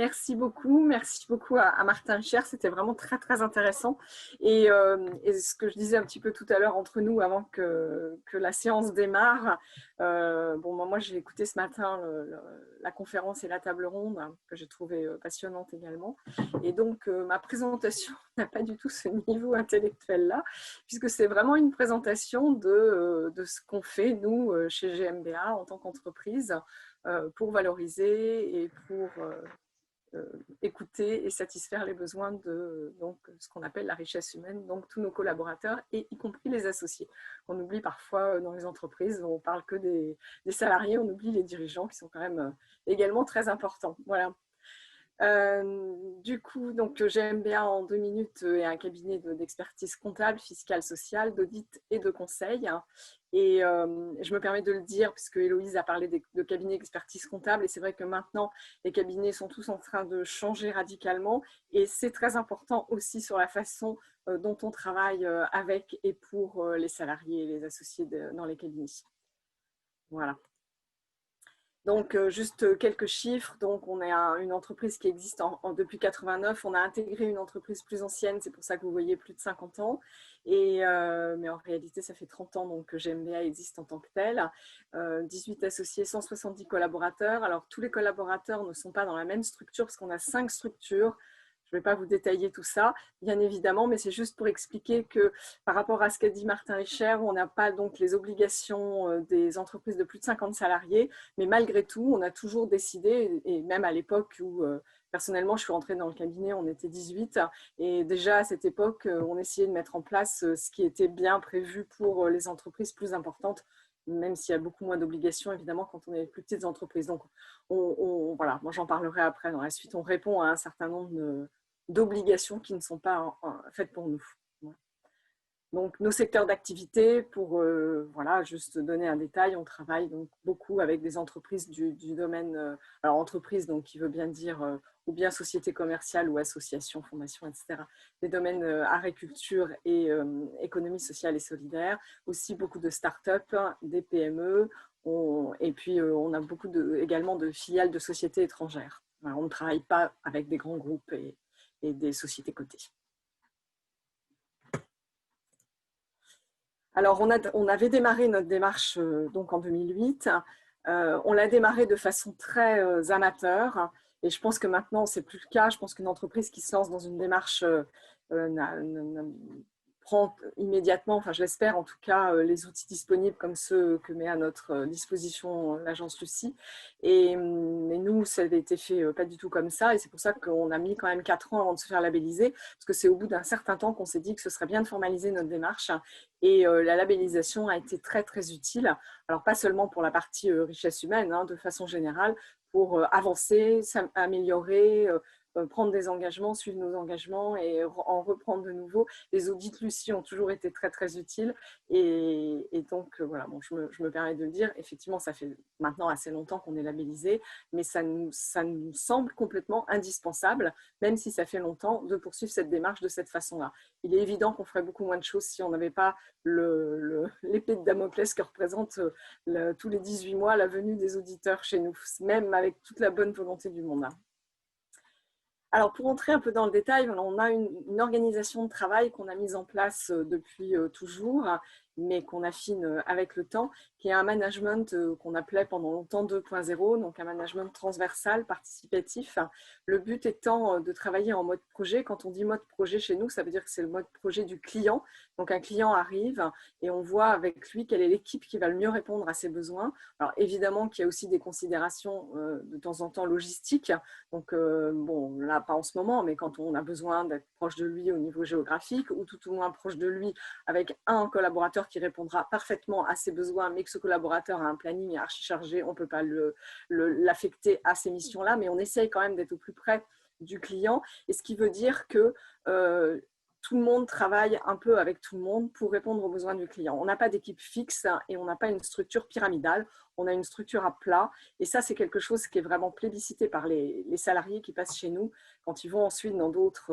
merci beaucoup à Martin Cher, c'était vraiment très très intéressant. Et ce que je disais un petit peu tout à l'heure entre nous avant que la séance démarre, bon, moi j'ai écouté ce matin la conférence et la table ronde que j'ai trouvé passionnante également. Et donc ma présentation n'a pas du tout ce niveau intellectuel-là, puisque c'est vraiment une présentation de ce qu'on fait nous chez GMBA en tant qu'entreprise pour valoriser et pour écouter et satisfaire les besoins de donc, ce qu'on appelle la richesse humaine, donc tous nos collaborateurs et y compris les associés. On oublie parfois dans les entreprises, on parle que des salariés, on oublie les dirigeants qui sont quand même également très importants. Voilà. Du coup, donc GMBA en 2 minutes est un cabinet d'expertise comptable, fiscale, sociale, d'audit et de conseil. Et je me permets de le dire puisque Héloïse a parlé de cabinets d'expertise comptable et c'est vrai que maintenant les cabinets sont tous en train de changer radicalement et c'est très important aussi sur la façon dont on travaille avec et pour les salariés et les associés dans les cabinets. Voilà. Donc, juste quelques chiffres. Donc, on est une entreprise qui existe depuis 89. On a intégré une entreprise plus ancienne, c'est pour ça que vous voyez plus de 50 ans. Mais en réalité, ça fait 30 ans donc, que GMBA existe en tant que tel. 18 associés, 170 collaborateurs. Alors, tous les collaborateurs ne sont pas dans la même structure parce qu'on a 5 structures. Je ne vais pas vous détailler tout ça, bien évidemment, mais c'est juste pour expliquer que par rapport à ce qu'a dit Martin Richer, on n'a pas donc les obligations des entreprises de plus de 50 salariés, mais malgré tout, on a toujours décidé, et même à l'époque où personnellement je suis rentrée dans le cabinet, on était 18, et déjà à cette époque, on essayait de mettre en place ce qui était bien prévu pour les entreprises plus importantes, même s'il y a beaucoup moins d'obligations, évidemment, quand on est les plus petites entreprises. Donc, voilà, moi j'en parlerai après dans la suite. On répond à un certain nombre d'obligations qui ne sont pas faites pour nous. Donc, nos secteurs d'activité, pour voilà, juste donner un détail, on travaille donc beaucoup avec des entreprises du domaine, alors entreprise, donc qui veut bien dire ou bien société commerciale ou association, fondation, etc. Des domaines agriculture et économie sociale et solidaire, aussi beaucoup de start-up, des PME, et puis on a beaucoup également de filiales de sociétés étrangères. Alors, on ne travaille pas avec des grands groupes et des sociétés cotées. Alors, on avait démarré notre démarche donc en 2008. On l'a démarré de façon très amateur. Et je pense que maintenant, ce n'est plus le cas. Je pense qu'une entreprise qui se lance dans une démarche prend immédiatement, enfin je l'espère en tout cas, les outils disponibles comme ceux que met à notre disposition l'agence Lucie. Mais nous, ça avait été fait pas du tout comme ça et c'est pour ça qu'on a mis quand même 4 ans avant de se faire labelliser parce que c'est au bout d'un certain temps qu'on s'est dit que ce serait bien de formaliser notre démarche et la labellisation a été très très utile. Alors pas seulement pour la partie richesse humaine, hein, de façon générale, pour avancer, améliorer, prendre des engagements, suivre nos engagements et en reprendre de nouveaux. Les audits Lucie ont toujours été très très utiles et donc voilà, bon, je me permets de le dire, effectivement ça fait maintenant assez longtemps qu'on est labellisé, mais ça nous semble complètement indispensable, même si ça fait longtemps, de poursuivre cette démarche de cette façon-là. Il est évident qu'on ferait beaucoup moins de choses si on n'avait pas l'épée de Damoclès que représente tous les 18 mois la venue des auditeurs chez nous, même avec toute la bonne volonté du monde. Alors, pour entrer un peu dans le détail, on a une organisation de travail qu'on a mise en place depuis toujours, mais qu'on affine avec le temps, qui est un management qu'on appelait pendant longtemps 2.0, donc un management transversal, participatif. Le but étant de travailler en mode projet. Quand on dit mode projet chez nous, ça veut dire que c'est le mode projet du client. Donc, un client arrive et on voit avec lui quelle est l'équipe qui va le mieux répondre à ses besoins. Alors, évidemment qu'il y a aussi des considérations de temps en temps logistiques. Donc, bon, là, pas en ce moment, mais quand on a besoin d'être proche de lui au niveau géographique ou tout au moins proche de lui avec un collaborateur qui répondra parfaitement à ses besoins, mais que ce collaborateur a un planning archi chargé, on ne peut pas l'affecter à ces missions-là, mais on essaye quand même d'être au plus près du client, et ce qui veut dire que tout le monde travaille un peu avec tout le monde pour répondre aux besoins du client. On n'a pas d'équipe fixe et on n'a pas une structure pyramidale. on a une structure à plat. Et ça, c'est quelque chose qui est vraiment plébiscité par les salariés qui passent chez nous quand ils vont ensuite dans d'autres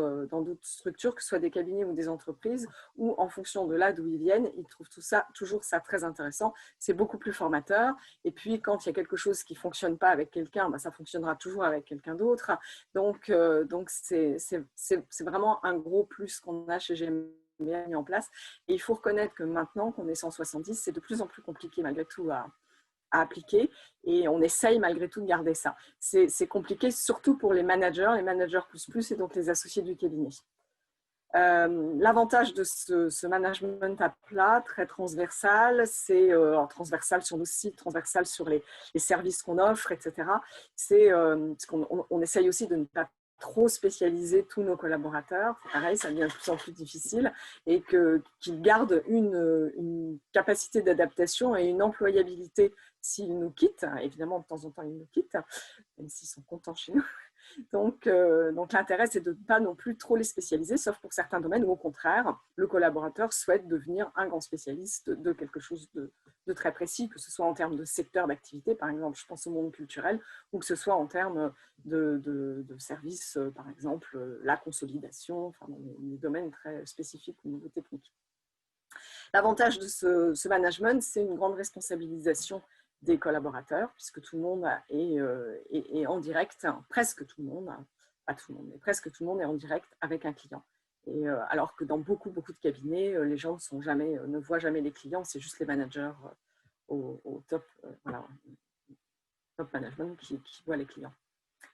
structures, que ce soit des cabinets ou des entreprises, où en fonction de là d'où ils viennent, ils trouvent toujours ça très intéressant. C'est beaucoup plus formateur. Et puis, quand il y a quelque chose qui ne fonctionne pas avec quelqu'un, ça fonctionnera toujours avec quelqu'un d'autre. Donc c'est vraiment un gros plus qu'on a chez GMBA mis en place. Et il faut reconnaître que maintenant qu'on est 170, c'est de plus en plus compliqué malgré tout à appliquer, et on essaye malgré tout de garder ça. C'est compliqué surtout pour les managers plus, et donc les associés du cabinet. L'avantage de ce management à plat, très transversal, c'est transversal sur nos sites, transversal sur les services qu'on offre, etc. C'est qu'on essaye aussi de ne pas trop spécialiser tous nos collaborateurs. C'est pareil, ça devient de plus en plus difficile, et qu'ils gardent une capacité d'adaptation et une employabilité s'ils nous quittent. Évidemment, de temps en temps, ils nous quittent, même s'ils sont contents chez nous. Donc l'intérêt, c'est de ne pas non plus trop les spécialiser, sauf pour certains domaines où, au contraire, le collaborateur souhaite devenir un grand spécialiste de quelque chose de très précis, que ce soit en termes de secteur d'activité, par exemple, je pense au monde culturel, ou que ce soit en termes de services, par exemple, la consolidation, enfin, dans des domaines très spécifiques au niveau technique. L'avantage de ce management, c'est une grande responsabilisation des collaborateurs, puisque tout le monde est en direct, presque tout le monde, pas tout le monde, mais presque tout le monde est en direct avec un client. Et alors que dans beaucoup de cabinets, les gens ne voient jamais les clients, c'est juste les managers au top, top management qui voient les clients.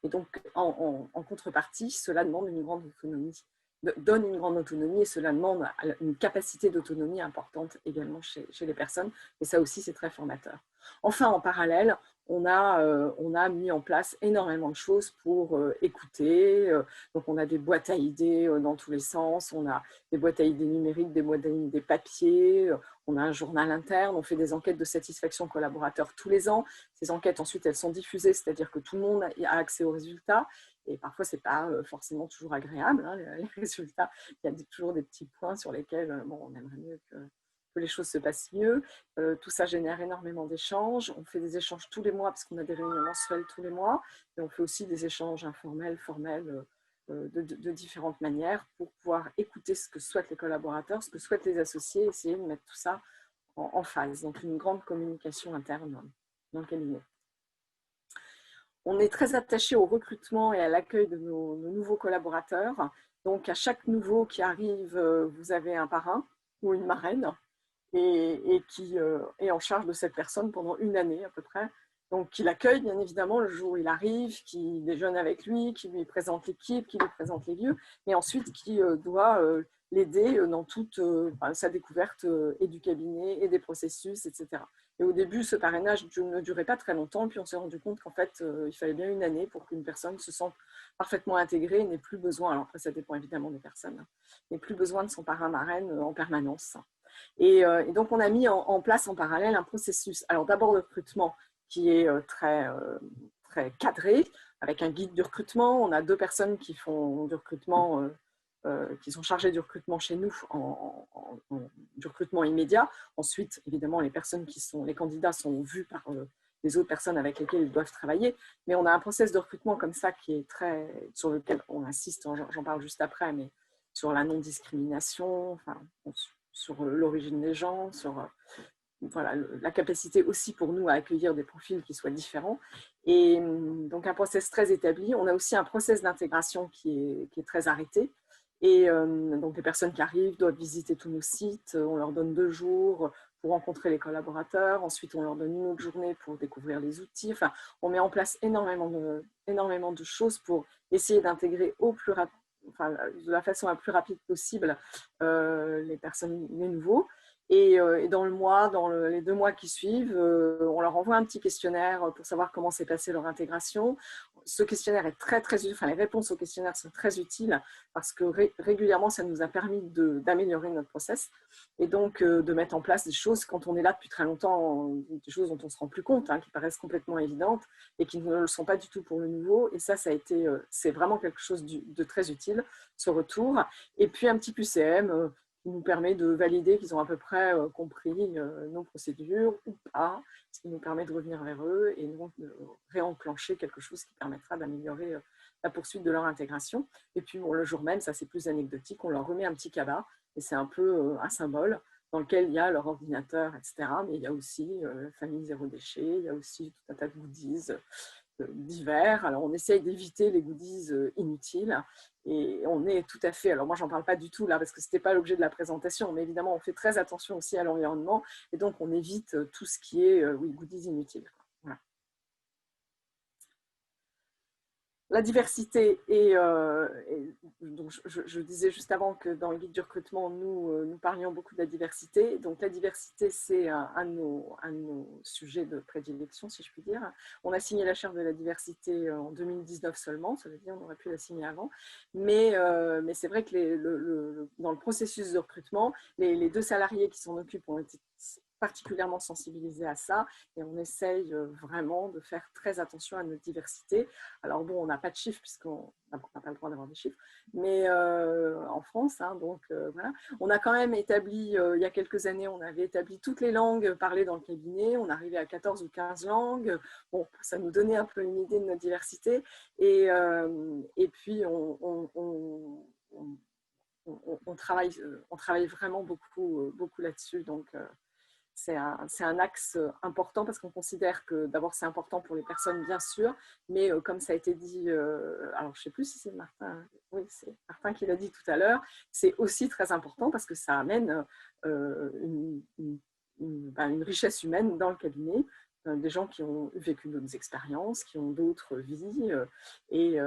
Et donc, en contrepartie, cela demande une grande autonomie, donne une grande autonomie, et cela demande une capacité d'autonomie importante également chez les personnes. Et ça aussi, c'est très formateur. Enfin, en parallèle, on a mis en place énormément de choses pour écouter. Donc, on a des boîtes à idées dans tous les sens. On a des boîtes à idées numériques, des boîtes à idées papier. On a un journal interne. On fait des enquêtes de satisfaction collaborateur tous les ans. Ces enquêtes, ensuite, elles sont diffusées, c'est-à-dire que tout le monde a accès aux résultats. Et parfois, ce n'est pas forcément toujours agréable, hein, les résultats. Il y a toujours des petits points sur lesquels on aimerait mieux que les choses se passent mieux. Tout ça génère énormément d'échanges. On fait des échanges tous les mois parce qu'on a des réunions mensuelles tous les mois. Et on fait aussi des échanges informels, formels, de différentes manières pour pouvoir écouter ce que souhaitent les collaborateurs, ce que souhaitent les associés, essayer de mettre tout ça en phase. Donc, une grande communication interne dans le cabinet. On est très attaché au recrutement et à l'accueil de nos nouveaux collaborateurs. Donc, à chaque nouveau qui arrive, vous avez un parrain ou une marraine et qui est en charge de cette personne pendant une année à peu près. Donc, qui l'accueille bien évidemment le jour où il arrive, qui déjeune avec lui, qui lui présente l'équipe, qui lui présente les lieux, mais ensuite qui doit l'aider dans toute sa découverte et du cabinet et des processus, etc. Et au début, ce parrainage ne durait pas très longtemps, puis on s'est rendu compte qu'en fait, il fallait bien une année pour qu'une personne se sente parfaitement intégrée et n'ait plus besoin, alors après ça dépend évidemment des personnes, n'ait plus besoin de son parrain-marraine en permanence. Et donc, on a mis en place en parallèle un processus. Alors, d'abord, le recrutement qui est très cadré, avec un guide du recrutement. On a 2 personnes qui font du recrutement, qui sont chargées du recrutement chez nous, du recrutement immédiat. Ensuite, évidemment, les candidats sont vus par les autres personnes avec lesquelles ils doivent travailler. Mais on a un process de recrutement comme ça qui est sur lequel on insiste, j'en parle juste après, mais sur la non-discrimination, sur l'origine des gens, sur la capacité aussi pour nous à accueillir des profils qui soient différents. Et donc, un process très établi. On a aussi un process d'intégration qui est très arrêté. Et donc, les personnes qui arrivent doivent visiter tous nos sites. On leur donne 2 jours pour rencontrer les collaborateurs. Ensuite, on leur donne une autre journée pour découvrir les outils. Enfin, on met en place énormément de choses pour essayer d'intégrer de la façon la plus rapide possible les nouveaux. Et dans les 2 mois qui suivent, on leur envoie un petit questionnaire pour savoir comment s'est passée leur intégration. Ce questionnaire est très utile, les réponses au questionnaire sont très utiles parce que régulièrement, ça nous a permis d'améliorer notre process et donc de mettre en place des choses quand on est là depuis très longtemps, des choses dont on ne se rend plus compte, qui paraissent complètement évidentes et qui ne le sont pas du tout pour le nouveau. Et ça a été, c'est vraiment quelque chose de très utile, ce retour. Et puis un petit QCM qui nous permet de valider qu'ils ont à peu près compris nos procédures ou pas, ce qui nous permet de revenir vers eux et donc de réenclencher quelque chose qui permettra d'améliorer la poursuite de leur intégration. Et puis bon, le jour même, ça c'est plus anecdotique, on leur remet un petit cabas et c'est un peu un symbole dans lequel il y a leur ordinateur, etc. Mais il y a aussi la famille zéro déchet, il y a aussi tout un tas de goodies divers. Alors on essaye d'éviter les goodies inutiles et on est tout à fait, alors moi j'en parle pas du tout là parce que c'était pas l'objet de la présentation, mais évidemment on fait très attention aussi à l'environnement et donc on évite tout ce qui est oui, goodies inutiles. Voilà. La diversité et donc je disais juste avant que dans le guide du recrutement, nous parlions beaucoup de la diversité. Donc la diversité, c'est un de nos sujets de prédilection, si je puis dire. On a signé la charte de la diversité en 2019 seulement, ça veut dire qu'on aurait pu la signer avant. Mais c'est vrai que dans le processus de recrutement, les 2 salariés qui s'en occupent ont été particulièrement sensibilisés à ça et on essaye vraiment de faire très attention à notre diversité. Alors bon, on n'a pas de chiffres puisqu'on n'a pas le droit d'avoir des chiffres, mais en France, hein, donc voilà. On a quand même établi, il y a quelques années, on avait établi toutes les langues parlées dans le cabinet, on arrivait à 14 ou 15 langues, bon, ça nous donnait un peu une idée de notre diversité et puis on travaille vraiment beaucoup là-dessus, donc c'est un axe important parce qu'on considère que d'abord c'est important pour les personnes bien sûr, mais comme ça a été dit, alors je ne sais plus si c'est Martin, oui c'est Martin qui l'a dit tout à l'heure, c'est aussi très important parce que ça amène une richesse humaine dans le cabinet, des gens qui ont vécu d'autres expériences, qui ont d'autres vies et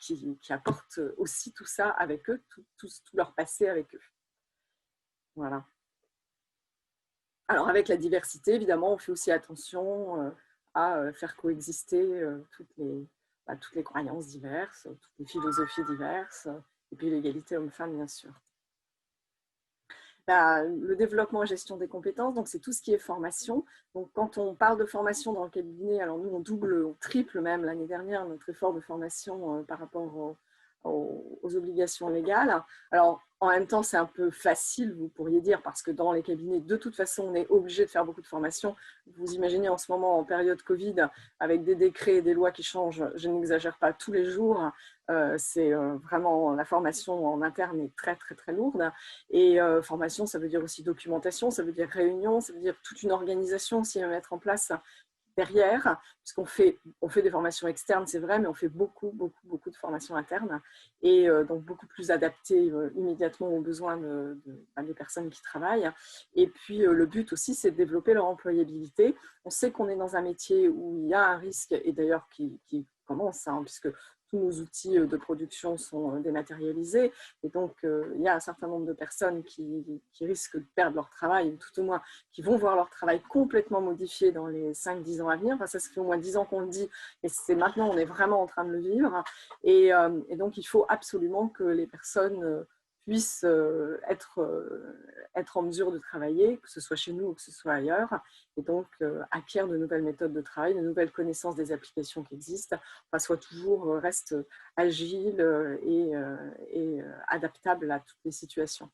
qui apportent aussi tout ça avec eux, tout leur passé avec eux. Voilà. Alors avec la diversité, évidemment, on fait aussi attention à faire coexister toutes les croyances diverses, toutes les philosophies diverses, et puis l'égalité homme-femme, bien sûr. Le développement et gestion des compétences, donc c'est tout ce qui est formation. Donc quand on parle de formation dans le cabinet, alors nous on double, on triple même l'année dernière notre effort de formation par rapport aux obligations légales. Alors en même temps c'est un peu facile, vous pourriez dire, parce que dans les cabinets de toute façon on est obligé de faire beaucoup de formation. Vous imaginez en ce moment en période Covid avec des décrets et des lois qui changent, je n'exagère pas, tous les jours. C'est vraiment, la formation en interne est très très très lourde et formation ça veut dire aussi documentation, ça veut dire réunion, ça veut dire toute une organisation aussi à mettre en place derrière, puisqu'on fait des formations externes, c'est vrai, mais on fait beaucoup de formations internes et donc beaucoup plus adaptées immédiatement aux besoins des personnes qui travaillent. Et puis le but aussi, c'est de développer leur employabilité. On sait qu'on est dans un métier où il y a un risque, et d'ailleurs qui commence, hein, puisque tous nos outils de production sont dématérialisés et donc il y a un certain nombre de personnes qui risquent de perdre leur travail, ou tout au moins qui vont voir leur travail complètement modifié dans les 5-10 ans à venir. Enfin, ça fait au moins 10 ans qu'on le dit, et c'est maintenant, on est vraiment en train de le vivre. Et donc, il faut absolument que les personnes puissent être en mesure de travailler, que ce soit chez nous ou que ce soit ailleurs, et donc acquièrent de nouvelles méthodes de travail, de nouvelles connaissances des applications qui existent, enfin, soit toujours reste agile et adaptable à toutes les situations.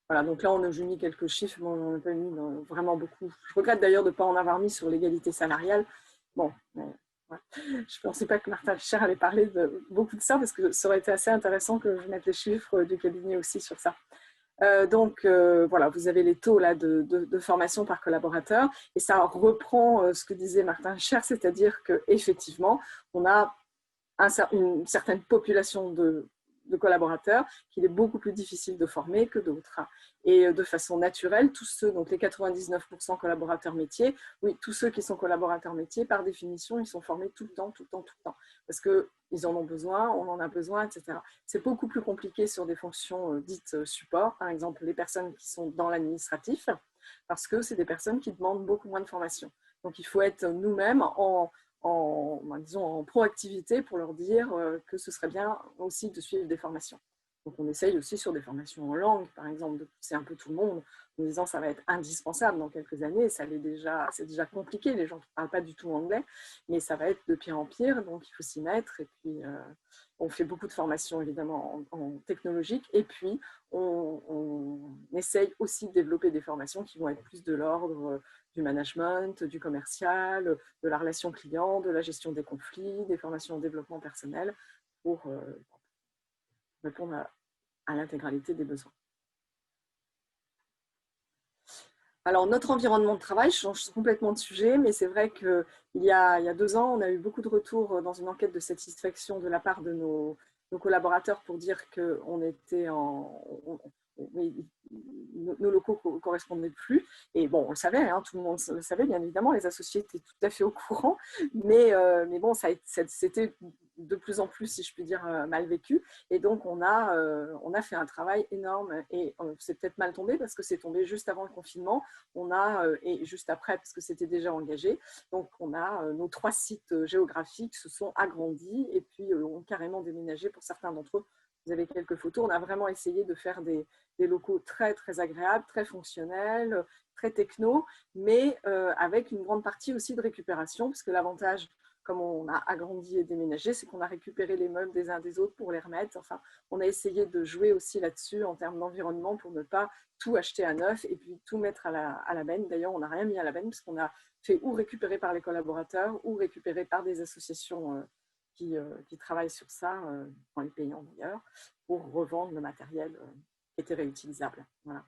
Voilà, donc là, on a mis quelques chiffres, mais on n'en a pas mis vraiment beaucoup. Je regrette d'ailleurs de ne pas en avoir mis sur l'égalité salariale. Bon, mais, ouais. Je ne pensais pas que Martin Fischer allait parler de beaucoup de ça, parce que ça aurait été assez intéressant que je mette les chiffres du cabinet aussi sur ça. Donc, voilà, vous avez les taux là, de formation par collaborateur, et ça reprend ce que disait Martin Fischer, c'est-à-dire qu'effectivement, on a une certaine population de collaborateurs qu'il est beaucoup plus difficile de former que d'autres. Et de façon naturelle, tous ceux, donc les 99% collaborateurs métiers, oui, tous ceux qui sont collaborateurs métiers, par définition, ils sont formés tout le temps, parce qu'ils en ont besoin, on en a besoin, etc. C'est beaucoup plus compliqué sur des fonctions dites support, par exemple les personnes qui sont dans l'administratif, parce que c'est des personnes qui demandent beaucoup moins de formation. Donc il faut être nous-mêmes en proactivité pour leur dire que ce serait bien aussi de suivre des formations. Donc on essaye aussi sur des formations en langue, par exemple, de pousser un peu tout le monde en disant que ça va être indispensable dans quelques années. C'est déjà compliqué, les gens ne parlent pas du tout anglais, mais ça va être de pire en pire, donc il faut s'y mettre. On fait beaucoup de formations évidemment en technologique et puis on essaye aussi de développer des formations qui vont être plus de l'ordre du management, du commercial, de la relation client, de la gestion des conflits, des formations en développement personnel pour répondre à l'intégralité des besoins. Alors, notre environnement de travail change complètement de sujet, mais c'est vrai qu'il y a 2 ans, on a eu beaucoup de retours dans une enquête de satisfaction de la part de nos collaborateurs pour dire qu'on était nos locaux ne correspondaient plus. Et bon, on le savait, hein, tout le monde le savait, bien évidemment, les associés étaient tout à fait au courant, mais bon, c'était de plus en plus, si je puis dire, mal vécu. Et donc, on a fait un travail énorme et c'est peut-être mal tombé parce que c'est tombé juste avant le confinement. Et juste après, parce que c'était déjà engagé. Donc, on a nos 3 sites géographiques se sont agrandis et puis ont carrément déménagé pour certains d'entre eux. Vous avez quelques photos. On a vraiment essayé de faire des locaux très, très agréables, très fonctionnels, très techno, mais avec une grande partie aussi de récupération, parce que l'avantage, comme on a agrandi et déménagé, c'est qu'on a récupéré les meubles des uns des autres pour les remettre. Enfin, on a essayé de jouer aussi là-dessus en termes d'environnement pour ne pas tout acheter à neuf et puis tout mettre à la benne. D'ailleurs, on n'a rien mis à la benne parce qu'on a fait ou récupérer par les collaborateurs ou récupérer par des associations qui travaillent sur ça, en les payant d'ailleurs, pour revendre le matériel qui était réutilisable. Voilà.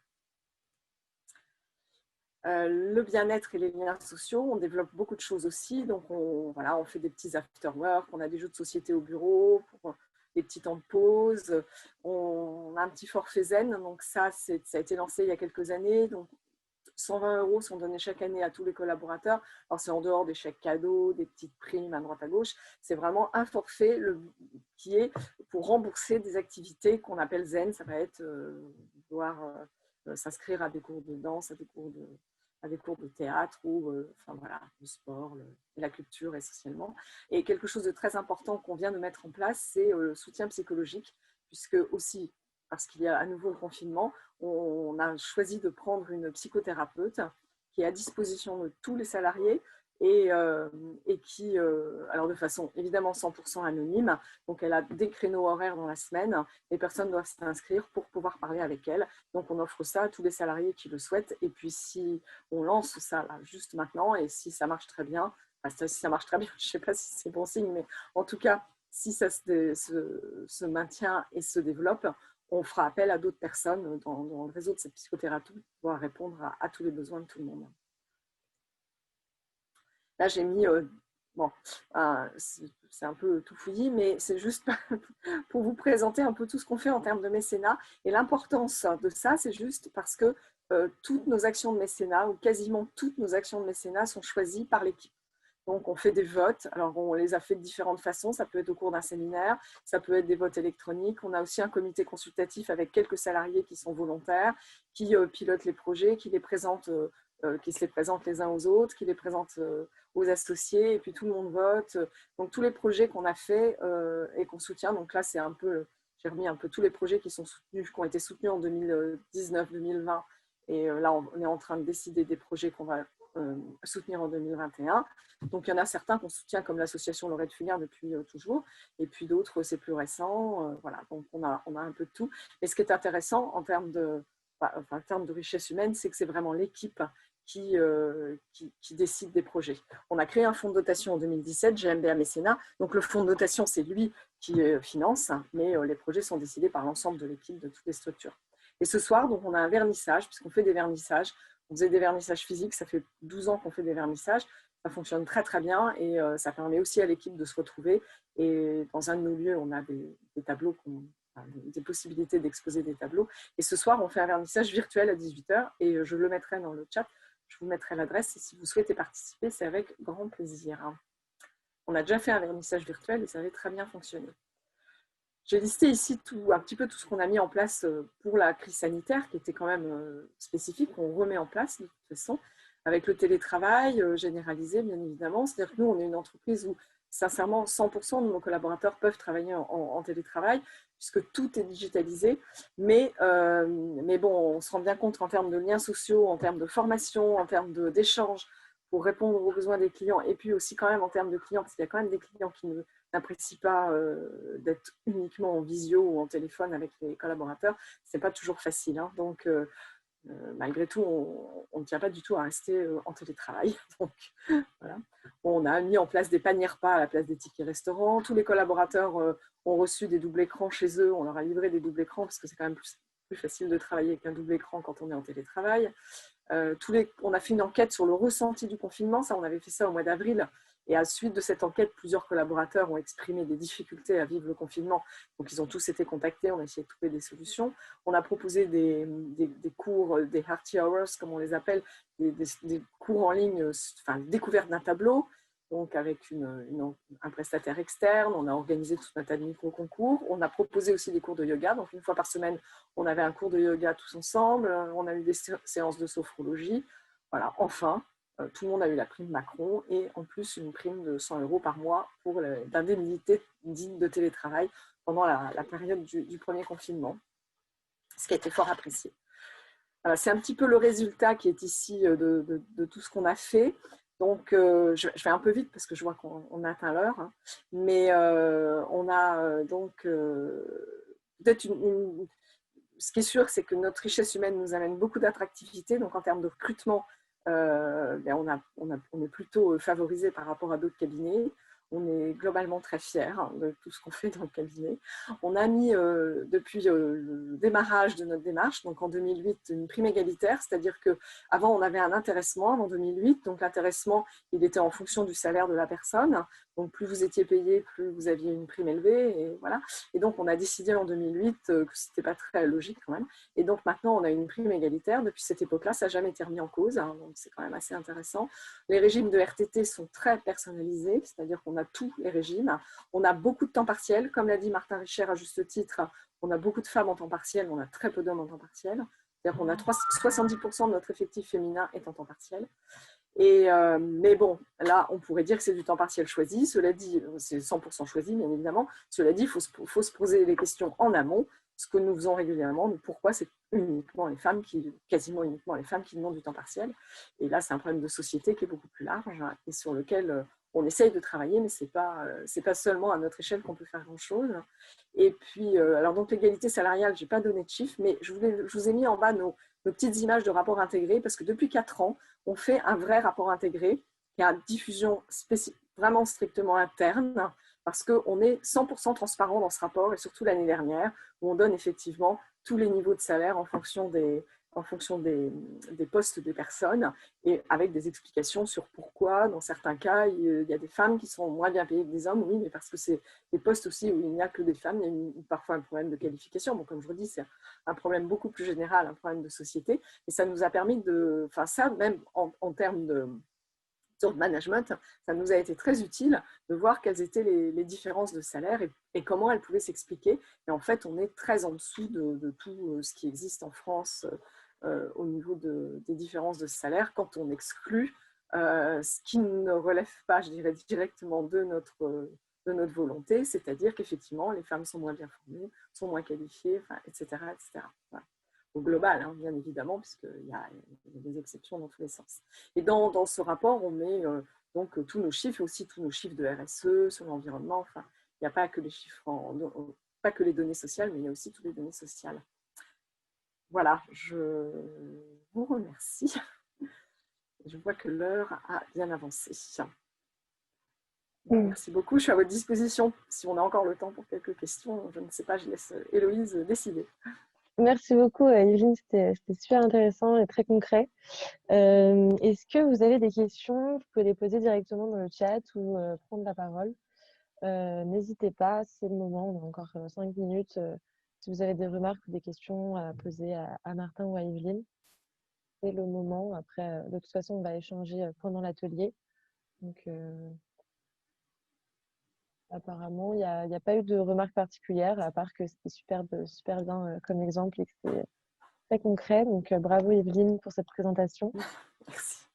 Le bien-être et les liens sociaux, on développe beaucoup de choses aussi. Donc, on fait des petits after-work, on a des jeux de société au bureau, pour des petits temps de pause. On a un petit forfait zen, donc ça a été lancé il y a quelques années. Donc, 120 € sont donnés chaque année à tous les collaborateurs. Alors, c'est en dehors des chèques cadeaux, des petites primes à droite à gauche. C'est vraiment un forfait qui est pour rembourser des activités qu'on appelle zen. Ça va être pouvoir s'inscrire à des cours de danse, à des cours de théâtre ou le sport, la culture essentiellement. Et quelque chose de très important qu'on vient de mettre en place, c'est le soutien psychologique, puisque aussi, parce qu'il y a à nouveau le confinement, on a choisi de prendre une psychothérapeute qui est à disposition de tous les salariés et qui, alors de façon évidemment 100% anonyme, donc elle a des créneaux horaires dans la semaine, les personnes doivent s'inscrire pour pouvoir parler avec elle. Donc on offre ça à tous les salariés qui le souhaitent et puis si on lance ça là, juste maintenant et si ça marche très bien, je ne sais pas si c'est bon signe, mais en tout cas, si ça se maintient et se développe, on fera appel à d'autres personnes dans le réseau de cette psychothérapie pour pouvoir répondre à tous les besoins de tout le monde. Là, j'ai mis, c'est un peu tout fouillis, mais c'est juste pour vous présenter un peu tout ce qu'on fait en termes de mécénat. Et l'importance de ça, c'est juste parce que toutes nos actions de mécénat, ou quasiment toutes nos actions de mécénat, sont choisies par l'équipe. Donc, on fait des votes. Alors, on les a fait de différentes façons. Ça peut être au cours d'un séminaire, ça peut être des votes électroniques. On a aussi un comité consultatif avec quelques salariés qui sont volontaires, qui pilotent les projets, qui se les présentent les uns aux autres, qui les présentent aux associés, et puis tout le monde vote. Donc, tous les projets qu'on a faits et qu'on soutient. Donc là, j'ai remis un peu tous les projets qui ont été soutenus en 2019-2020. Et là, on est en train de décider des projets qu'on va soutenir en 2021. Donc, il y en a certains qu'on soutient comme l'association Laurette Fugain depuis toujours, et puis d'autres, c'est plus récent. Voilà, donc on a un peu de tout. Et ce qui est intéressant en termes de richesse humaine, c'est que c'est vraiment l'équipe qui décide des projets. On a créé un fonds de dotation en 2017, GMBA Mécénat. Donc, le fonds de dotation, c'est lui qui finance, mais les projets sont décidés par l'ensemble de l'équipe de toutes les structures. Et ce soir, donc, on a un vernissage, puisqu'on fait des vernissages. On faisait des vernissages physiques, ça fait 12 ans qu'on fait des vernissages. Ça fonctionne très, très bien et ça permet aussi à l'équipe de se retrouver. Et dans un de nos lieux, on a des tableaux, des possibilités d'exposer des tableaux. Et ce soir, on fait un vernissage virtuel à 18h et je le mettrai dans le chat. Je vous mettrai l'adresse et si vous souhaitez participer, c'est avec grand plaisir. On a déjà fait un vernissage virtuel et ça avait très bien fonctionné. J'ai listé ici un petit peu tout ce qu'on a mis en place pour la crise sanitaire, qui était quand même spécifique, qu'on remet en place de toute façon, avec le télétravail généralisé, bien évidemment. C'est-à-dire que nous, on est une entreprise où, sincèrement, 100% de nos collaborateurs peuvent travailler en télétravail, puisque tout est digitalisé. Mais bon, on se rend bien compte qu'en termes de liens sociaux, en termes de formation, en termes d'échanges, pour répondre aux besoins des clients et puis aussi quand même en termes de clients, parce qu'il y a quand même des clients qui n'apprécient pas d'être uniquement en visio ou en téléphone avec les collaborateurs. Ce n'est pas toujours facile. Hein. Donc, malgré tout, on ne tient pas du tout à rester en télétravail. Donc, voilà. On a mis en place des paniers repas à la place des tickets restaurants. Tous les collaborateurs ont reçu des doubles écrans chez eux. On leur a livré des doubles écrans parce que c'est quand même plus facile de travailler avec un double écran quand on est en télétravail. On a fait une enquête sur le ressenti du confinement. Ça, on avait fait ça au mois d'avril. Et à la suite de cette enquête, plusieurs collaborateurs ont exprimé des difficultés à vivre le confinement. Donc, ils ont tous été contactés. On a essayé de trouver des solutions. On a proposé des cours, des Hearty Hours, comme on les appelle, des cours en ligne, enfin, découverte d'un tableau, donc avec un prestataire externe. On a organisé tout un tas de micro-concours. On a proposé aussi des cours de yoga. Donc, une fois par semaine, on avait un cours de yoga tous ensemble. On a eu des séances de sophrologie. Voilà, enfin, tout le monde a eu la prime Macron et en plus une prime de 100 € par mois pour l'indemnité digne de télétravail pendant la période du premier confinement, ce qui a été fort apprécié. C'est un petit peu le résultat qui est ici de tout ce qu'on a fait. Donc, je vais un peu vite parce que je vois qu'on a atteint l'heure. Hein. Mais on a donc peut-être ce qui est sûr, c'est que notre richesse humaine nous amène beaucoup d'attractivité. Donc, en termes de recrutement, on est plutôt favorisé par rapport à d'autres cabinets. On est globalement très fiers de tout ce qu'on fait dans le cabinet. On a mis, depuis le démarrage de notre démarche, donc en 2008, une prime égalitaire, c'est-à-dire qu'avant, on avait un intéressement avant 2008. Donc, l'intéressement, il était en fonction du salaire de la personne. Donc, plus vous étiez payé, plus vous aviez une prime élevée. Et, voilà. Et donc, on a décidé en 2008 que ce n'était pas très logique quand même. Et donc, maintenant, on a une prime égalitaire. Depuis cette époque-là, ça n'a jamais été remis en cause. Hein, donc, c'est quand même assez intéressant. Les régimes de RTT sont très personnalisés, c'est-à-dire qu'on a tous les régimes. On a beaucoup de temps partiel. Comme l'a dit Martin Richer à juste titre, on a beaucoup de femmes en temps partiel, on a très peu d'hommes en temps partiel. C'est-à-dire qu'on a 70% de notre effectif féminin est en temps partiel. Mais bon, là, on pourrait dire que c'est du temps partiel choisi. Cela dit, c'est 100% choisi, bien évidemment. Cela dit, il faut se poser les questions en amont, ce que nous faisons régulièrement. Pourquoi c'est quasiment uniquement les femmes qui demandent du temps partiel. Et là, c'est un problème de société qui est beaucoup plus large et sur lequel on essaye de travailler, mais ce n'est pas seulement à notre échelle qu'on peut faire grand-chose. Et puis, alors donc l'égalité salariale, je n'ai pas donné de chiffres, mais je vous ai mis en bas nos petites images de rapport intégré, parce que depuis 4 ans, on fait un vrai rapport intégré qui a une diffusion vraiment strictement interne, parce qu'on est 100% transparent dans ce rapport, et surtout l'année dernière, où on donne effectivement tous les niveaux de salaire en fonction des postes des personnes, et avec des explications sur pourquoi, dans certains cas, il y a des femmes qui sont moins bien payées que des hommes, oui, mais parce que c'est des postes aussi où il n'y a que des femmes, il y a parfois un problème de qualification. Bon, comme je vous dis, c'est un problème beaucoup plus général, un problème de société, et ça nous a permis enfin ça, même en termes de management, ça nous a été très utile de voir quelles étaient les différences de salaire et comment elles pouvaient s'expliquer. Et en fait, on est très en dessous de tout ce qui existe en France au niveau des différences de salaire quand on exclut ce qui ne relève pas, je dirais, directement de notre volonté, c'est-à-dire qu'effectivement, les femmes sont moins bien formées, sont moins qualifiées, enfin, etc. etc. Voilà. Au global, hein, bien évidemment, puisqu'il y a des exceptions dans tous les sens. Et dans ce rapport, on met donc tous nos chiffres, et aussi tous nos chiffres de RSE, sur l'environnement. Enfin, il n'y a pas que les chiffres, pas que les données sociales, mais il y a aussi toutes les données sociales. Voilà, je vous remercie. Je vois que l'heure a bien avancé. Merci beaucoup, je suis à votre disposition. Si on a encore le temps pour quelques questions, je ne sais pas, je laisse Héloïse décider. Merci beaucoup, Yveline, c'était super intéressant et très concret. Est-ce que vous avez des questions? Vous pouvez les poser directement dans le chat ou prendre la parole. N'hésitez pas, c'est le moment, on a encore 5 minutes. Si vous avez des remarques ou des questions à poser à Martin ou à Yveline, c'est le moment. Après, de toute façon, on va échanger pendant l'atelier. Donc, apparemment, il n'y a pas eu de remarques particulières, à part que c'était super bien comme exemple et que c'était très concret. Donc, bravo Yveline pour cette présentation. Merci.